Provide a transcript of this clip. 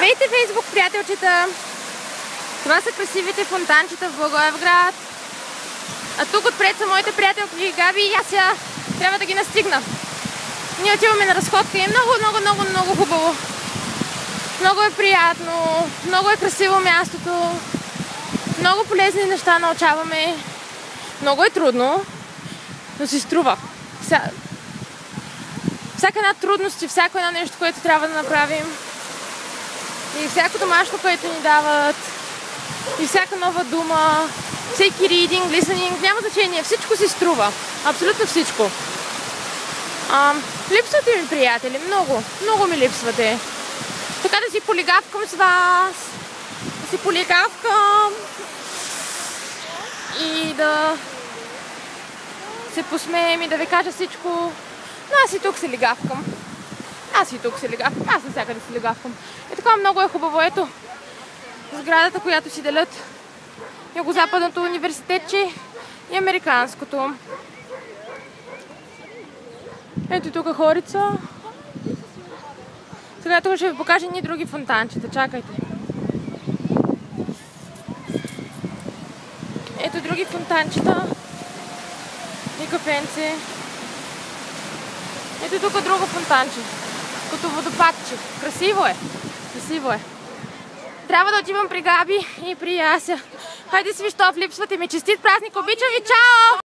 Здравейте, Фейсбук приятелчета! Това са красивите фонтанчета в Благоевград. А тук отпред са моите приятелки Габи и Яся. Трябва да ги настигна. Ние отиваме на разходка и е много хубаво. Много е приятно, много е красиво мястото. Много полезни неща научаваме. Много е трудно, но си струва. Всяка една трудност и всяко едно нещо, което трябва да направим. И всяко домашно, което ни дават. И всяка нова дума. Всеки reading, listening, няма значение. Всичко си струва. Абсолютно всичко. Липсвате ми, приятели. Много ми липсвате. Така да си полигавкам с вас. Да си полигавкам. И да се посмеем и да ви кажа всичко. Но аз и тук се лигавкам. Аз навсякъде се лигавкам. И така много е хубаво. Ето сградата, която си делят Югозападното университетче и Американското. Ето тук хорица. Сега тук ще ви покажа ни други фонтанчета. Чакайте. Ето други фонтанчета и кафенце. Ето тук друго фонтанче. Като водопадче. Красиво е. Трябва да отивам при Габи и при Яся. Хайде, свищов, липсвате ми. Честит празник, обичам ви, чао!